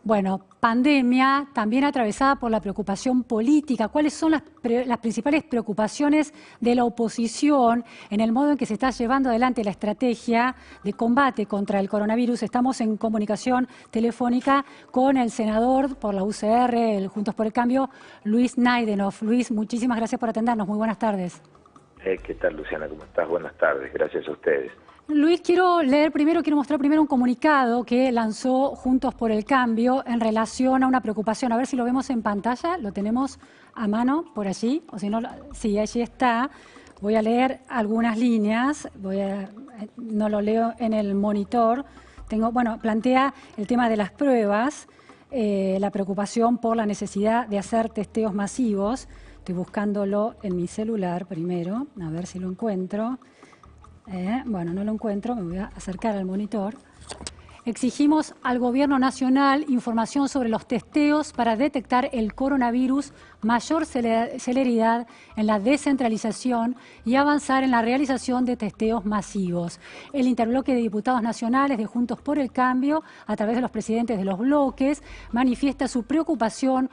Bueno, pandemia también atravesada por la preocupación política. ¿Cuáles son las principales preocupaciones de la oposición en el modo en que se está llevando adelante la estrategia de combate contra el coronavirus? Estamos en comunicación telefónica con el senador por la UCR, el Juntos por el Cambio, Luis Naidenoff. Luis, muchísimas gracias por atendernos. Muy buenas tardes. ¿Qué tal, Luciana? ¿Cómo estás? Buenas tardes. Gracias a ustedes. Luis, quiero mostrar primero un comunicado que lanzó Juntos por el Cambio en relación a una preocupación. A ver si lo vemos en pantalla, lo tenemos a mano por allí, o si no, sí, allí está. Voy a leer algunas líneas, no lo leo en el monitor. Plantea el tema de las pruebas, la preocupación por la necesidad de hacer testeos masivos. Estoy buscándolo en mi celular primero, a ver si lo encuentro. Bueno, no lo encuentro, me voy a acercar al monitor. Exigimos al Gobierno Nacional información sobre los testeos para detectar el coronavirus, mayor celeridad en la descentralización y avanzar en la realización de testeos masivos. El interbloque de diputados nacionales de Juntos por el Cambio, a través de los presidentes de los bloques, manifiesta su preocupación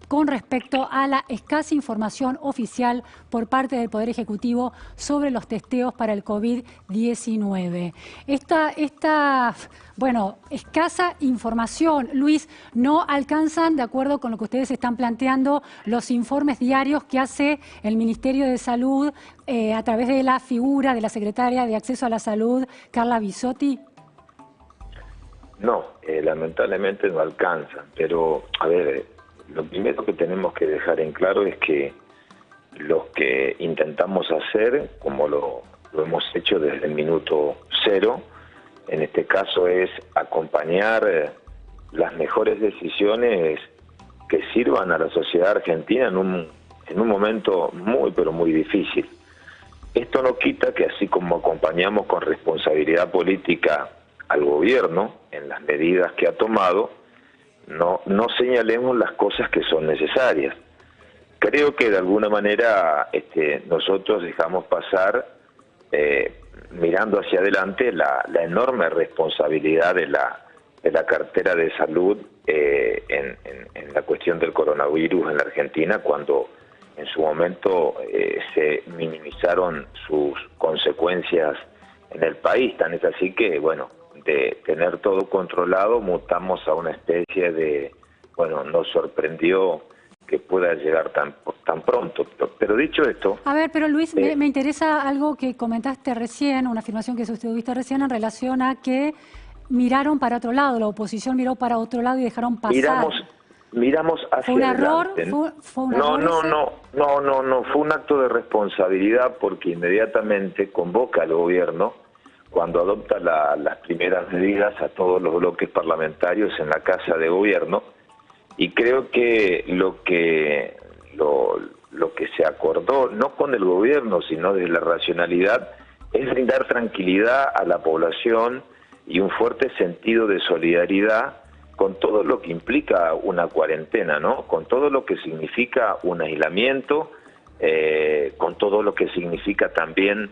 con respecto a la escasa información oficial por parte del Poder Ejecutivo sobre los testeos para el COVID-19. Esta escasa información, Luis, no alcanzan, de acuerdo con lo que ustedes están planteando, los informes diarios que hace el Ministerio de Salud a través de la figura de la Secretaria de Acceso a la Salud, Carla Bisotti. No, lamentablemente no alcanzan, pero a ver, lo primero que tenemos que dejar en claro es que lo que intentamos hacer, como lo hemos hecho desde el minuto cero, en este caso es acompañar las mejores decisiones que sirvan a la sociedad argentina en un momento muy, pero muy difícil. Esto no quita que así como acompañamos con responsabilidad política al gobierno en las medidas que ha tomado, no señalemos las cosas que son necesarias. Creo que de alguna manera nosotros dejamos pasar, mirando hacia adelante, la enorme responsabilidad de la cartera de salud en la cuestión del coronavirus en la Argentina, cuando en su momento se minimizaron sus consecuencias en el país. Tan es así que, bueno, de tener todo controlado, mutamos a una especie de, nos sorprendió que pueda llegar tan pronto. Pero dicho esto... A ver, pero Luis, me interesa algo que comentaste recién, una afirmación que sostuviste recién en relación a que miraron para otro lado, la oposición miró para otro lado y dejaron pasar. Miramos hacia ¿Fue un error? adelante. ¿Fue un error No, fue un acto de responsabilidad porque inmediatamente convoca al gobierno cuando adopta las primeras medidas a todos los bloques parlamentarios en la Casa de Gobierno, y creo que lo que se acordó, no con el gobierno, sino desde la racionalidad, es brindar tranquilidad a la población y un fuerte sentido de solidaridad con todo lo que implica una cuarentena, ¿no? Con todo lo que significa un aislamiento, con todo lo que significa también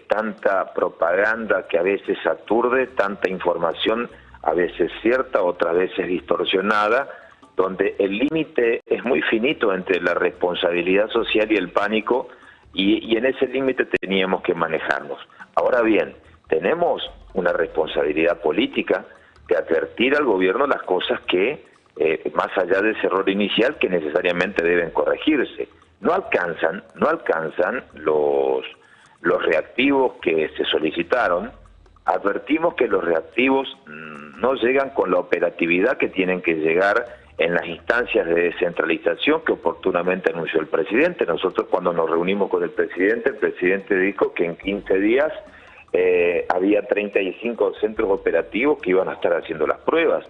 tanta propaganda que a veces aturde, tanta información a veces cierta, otras veces distorsionada, donde el límite es muy finito entre la responsabilidad social y el pánico, y en ese límite teníamos que manejarnos. Ahora bien, tenemos una responsabilidad política de advertir al gobierno las cosas que, más allá de ese error inicial, que necesariamente deben corregirse. No alcanzan los reactivos que se solicitaron. Advertimos que los reactivos no llegan con la operatividad que tienen que llegar en las instancias de descentralización que oportunamente anunció el presidente. Nosotros, cuando nos reunimos con el presidente dijo que en 15 días había 35 centros operativos que iban a estar haciendo las pruebas.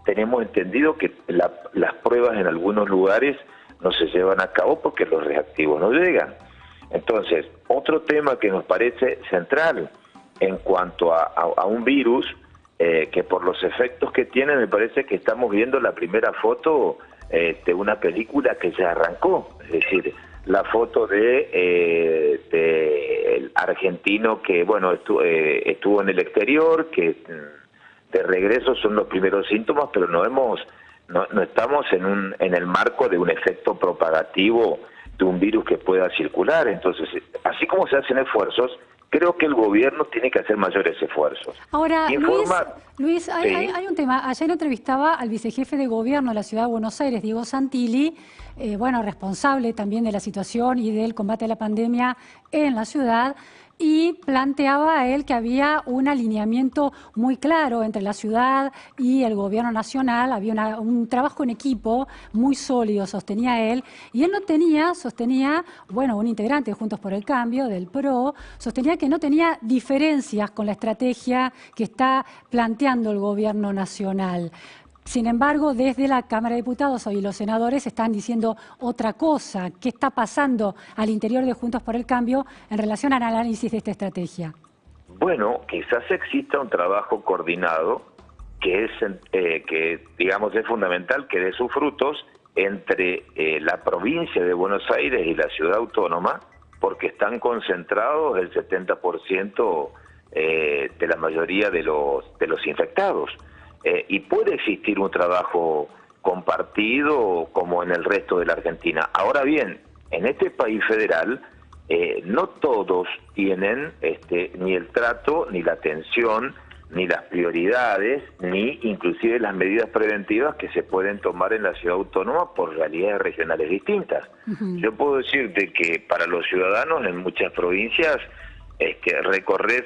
Tenemos entendido que las pruebas en algunos lugares no se llevan a cabo porque los reactivos no llegan. Entonces, otro tema que nos parece central en cuanto a un virus, que por los efectos que tiene, me parece que estamos viendo la primera foto de una película que ya arrancó. Es decir, la foto de el argentino que, estuvo en el exterior, que de regreso son los primeros síntomas, pero no estamos en el marco de un efecto propagativo de un virus que pueda circular. Entonces, así como se hacen esfuerzos, creo que el gobierno tiene que hacer mayores esfuerzos. Ahora, Luis, hay un tema. Ayer entrevistaba al vicejefe de gobierno de la Ciudad de Buenos Aires, Diego Santilli, responsable también de la situación y del combate a la pandemia en la ciudad, y planteaba a él que había un alineamiento muy claro entre la ciudad y el gobierno nacional, había un trabajo en equipo muy sólido, sostenía él, y él sostenía, un integrante de Juntos por el Cambio, del PRO, sostenía que no tenía diferencias con la estrategia que está planteando el gobierno nacional. Sin embargo, desde la Cámara de Diputados y los senadores están diciendo otra cosa. ¿Qué está pasando al interior de Juntos por el Cambio en relación al análisis de esta estrategia? Bueno, quizás exista un trabajo coordinado que es fundamental que dé sus frutos entre la provincia de Buenos Aires y la ciudad autónoma, porque están concentrados el 70% de la mayoría de los infectados. Y puede existir un trabajo compartido como en el resto de la Argentina. Ahora bien, en este país federal no todos tienen ni el trato, ni la atención, ni las prioridades, ni inclusive las medidas preventivas que se pueden tomar en la ciudad autónoma por realidades regionales distintas. Yo puedo decirte que para los ciudadanos en muchas provincias recorres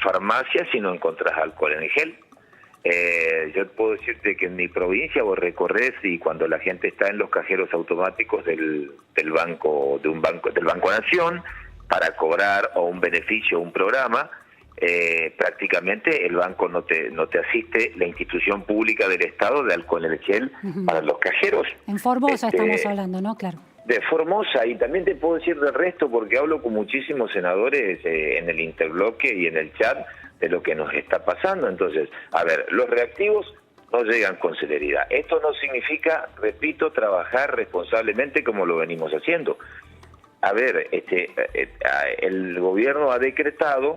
farmacias y no encontrás alcohol en gel. Yo puedo decirte que en mi provincia vos recorres y cuando la gente está en los cajeros automáticos del Banco Nación para cobrar o un beneficio o un programa, prácticamente el banco no te asiste, la institución pública del Estado, de alcohol en gel para los cajeros. En Formosa estamos hablando, ¿no? Claro. De Formosa, y también te puedo decir del resto porque hablo con muchísimos senadores en el interbloque y en el chat de lo que nos está pasando. Entonces, a ver, los reactivos no llegan con celeridad. Esto no significa, repito, trabajar responsablemente como lo venimos haciendo. A ver, el gobierno ha decretado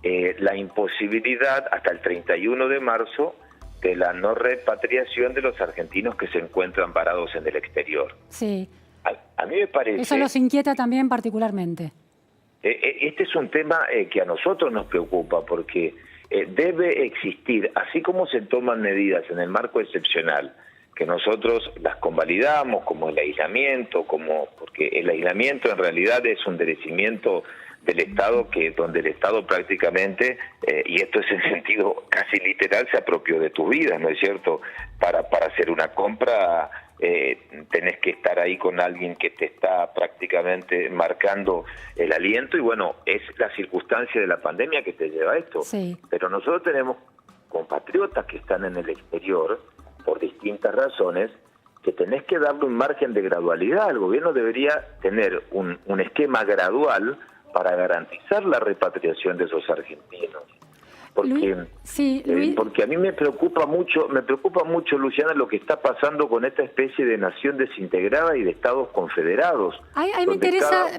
la imposibilidad hasta el 31 de marzo de la no repatriación de los argentinos que se encuentran varados en el exterior. Sí. A mí me parece... Eso los inquieta también particularmente. Este es un tema que a nosotros nos preocupa porque debe existir, así como se toman medidas en el marco excepcional, que nosotros las convalidamos, como el aislamiento, porque el aislamiento en realidad es un merecimiento del Estado donde el Estado prácticamente, y esto es en sentido casi literal, se apropió de tu vida, ¿no es cierto? Para hacer una compra tenés que estar ahí con alguien que te está prácticamente marcando el aliento y bueno, es la circunstancia de la pandemia que te lleva a esto. Sí. Pero nosotros tenemos compatriotas que están en el exterior por distintas razones que tenés que darle un margen de gradualidad. El gobierno debería tener un esquema gradual para garantizar la repatriación de esos argentinos. Porque, Luis. Porque a mí me preocupa mucho, Luciana, lo que está pasando con esta especie de nación desintegrada y de estados confederados.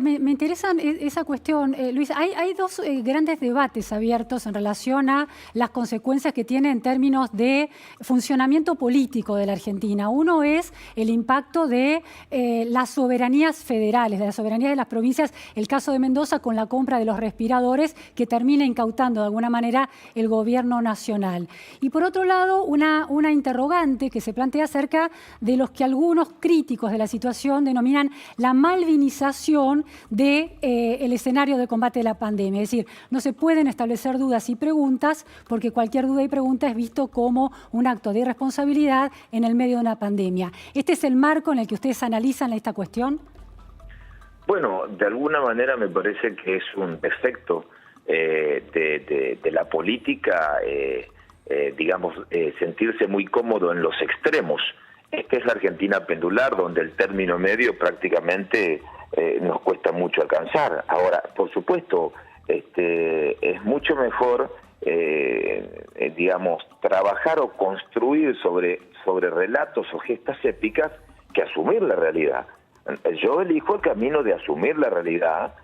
Me interesa esa cuestión, Luis. Hay dos grandes debates abiertos en relación a las consecuencias que tiene en términos de funcionamiento político de la Argentina. Uno es el impacto de las soberanías federales, de la soberanía de las provincias, el caso de Mendoza con la compra de los respiradores que termina incautando de alguna manera el gobierno nacional. Y por otro lado, una interrogante que se plantea acerca de los que algunos críticos de la situación denominan la malvinización del escenario de combate de la pandemia. Es decir, no se pueden establecer dudas y preguntas porque cualquier duda y pregunta es visto como un acto de irresponsabilidad en el medio de una pandemia. ¿Este es el marco en el que ustedes analizan esta cuestión? Bueno, de alguna manera me parece que es un defecto de la política, sentirse muy cómodo en los extremos. Esta es la Argentina pendular, donde el término medio prácticamente nos cuesta mucho alcanzar. Ahora, por supuesto, es mucho mejor, trabajar o construir sobre relatos o gestas épicas que asumir la realidad. Yo elijo el camino de asumir la realidad,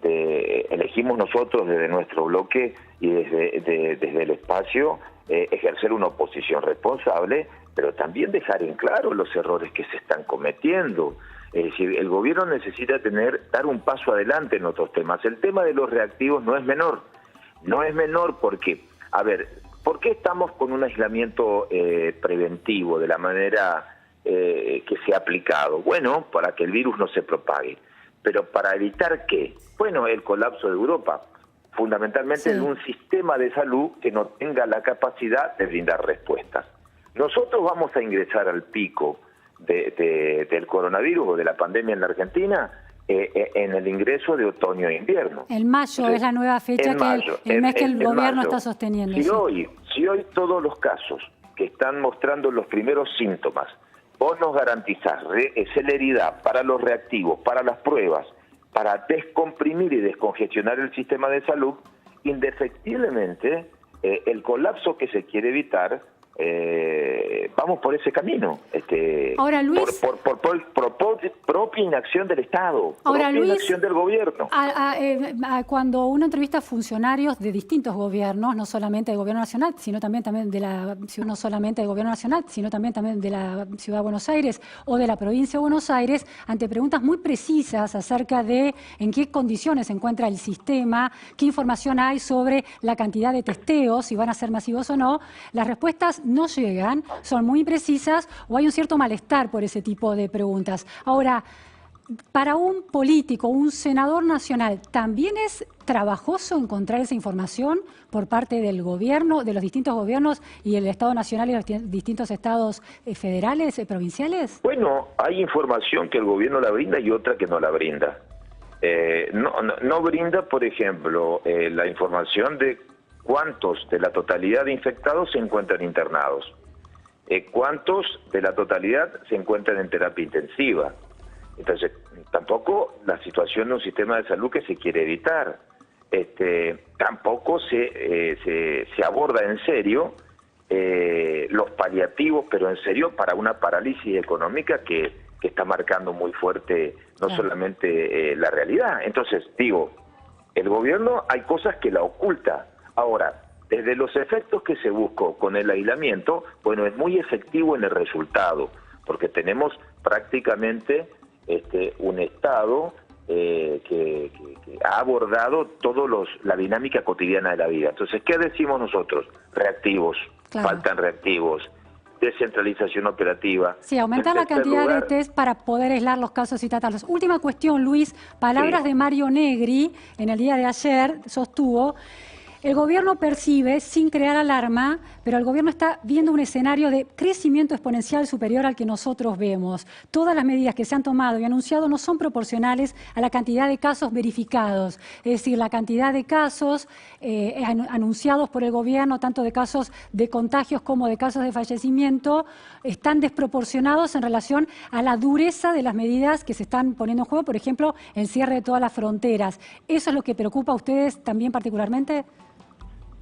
elegimos nosotros desde nuestro bloque y desde el espacio ejercer una oposición responsable, pero también dejar en claro los errores que se están cometiendo. Es decir, el gobierno necesita dar un paso adelante en otros temas. El tema de los reactivos no es menor. No es menor porque, a ver, ¿por qué estamos con un aislamiento preventivo de la manera que se ha aplicado? Bueno, para que el virus no se propague. Pero ¿para evitar qué? Bueno, el colapso de Europa, fundamentalmente en un sistema de salud que no tenga la capacidad de brindar respuestas. Nosotros vamos a ingresar al pico del coronavirus o de la pandemia en la Argentina en el ingreso de otoño e invierno. El mayo es la nueva fecha el mes que el gobierno está sosteniendo. Si hoy todos los casos que están mostrando los primeros síntomas, vos nos garantizás celeridad para los reactivos, para las pruebas, para descomprimir y descongestionar el sistema de salud, indefectiblemente el colapso que se quiere evitar, vamos por ese camino. Ahora, Luis, por propia inacción del Estado, propia inacción del gobierno. Cuando uno entrevista a funcionarios de distintos gobiernos, no solamente del gobierno nacional, sino también de la no solamente del gobierno nacional, sino también de la Ciudad de Buenos Aires o de la provincia de Buenos Aires, ante preguntas muy precisas acerca de en qué condiciones se encuentra el sistema, qué información hay sobre la cantidad de testeos, si van a ser masivos o no, las respuestas no llegan, son muy imprecisas o hay un cierto malestar por ese tipo de preguntas. Ahora, para un político, un senador nacional, ¿también es trabajoso encontrar esa información por parte del gobierno, de los distintos gobiernos y el Estado Nacional y los distintos estados federales, provinciales? Bueno, hay información que el gobierno la brinda y otra que no la brinda. No brinda, por ejemplo, la información de cuántos de la totalidad de infectados se encuentran internados, cuántos de la totalidad se encuentran en terapia intensiva. Entonces, tampoco la situación de un sistema de salud que se quiere evitar. Tampoco se aborda en serio los paliativos, pero en serio para una parálisis económica que está marcando muy fuerte no solamente la realidad. Entonces, digo, el gobierno hay cosas que la oculta. Ahora, desde los efectos que se buscó con el aislamiento, bueno, es muy efectivo en el resultado, porque tenemos prácticamente un Estado que ha abordado la dinámica cotidiana de la vida. Entonces, ¿qué decimos nosotros? Reactivos, faltan reactivos, descentralización operativa. Sí, aumentar la cantidad de test para poder aislar los casos y tratarlos. Última cuestión, Luis, palabras de Mario Negri en el día de ayer, sostuvo: el gobierno percibe, sin crear alarma, pero el gobierno está viendo un escenario de crecimiento exponencial superior al que nosotros vemos. Todas las medidas que se han tomado y anunciado no son proporcionales a la cantidad de casos verificados. Es decir, la cantidad de casos anunciados por el gobierno, tanto de casos de contagios como de casos de fallecimiento, están desproporcionados en relación a la dureza de las medidas que se están poniendo en juego, por ejemplo, el cierre de todas las fronteras. ¿Eso es lo que preocupa a ustedes también particularmente?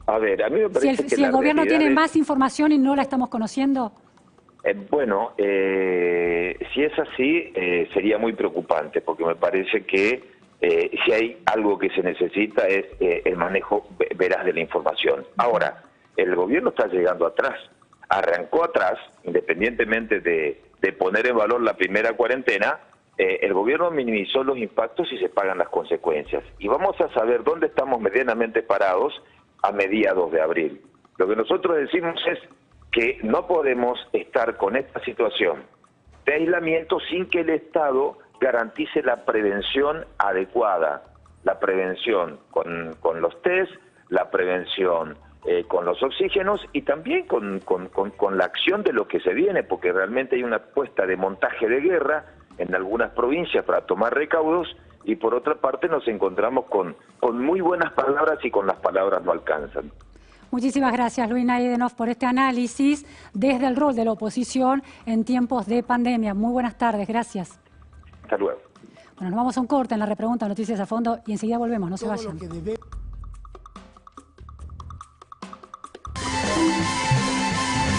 A ver, a mí me parece si el gobierno tiene más información y no la estamos conociendo. Bueno, si es así, sería muy preocupante, porque me parece que si hay algo que se necesita es el manejo veraz de la información. Ahora, el gobierno está llegando atrás, arrancó atrás, independientemente de poner en valor la primera cuarentena, el gobierno minimizó los impactos y se pagan las consecuencias. Y vamos a saber dónde estamos medianamente parados a mediados de abril. Lo que nosotros decimos es que no podemos estar con esta situación de aislamiento sin que el Estado garantice la prevención adecuada, la prevención con los test, la prevención con los oxígenos y también con la acción de lo que se viene, porque realmente hay una apuesta de montaje de guerra en algunas provincias para tomar recaudos, y por otra parte nos encontramos con muy buenas palabras y con las palabras no alcanzan. Muchísimas gracias, Luis Naidenov, por este análisis desde el rol de la oposición en tiempos de pandemia. Muy buenas tardes, gracias. Hasta luego. Bueno, nos vamos a un corte en la repregunta Noticias a Fondo y enseguida volvemos, no se vayan.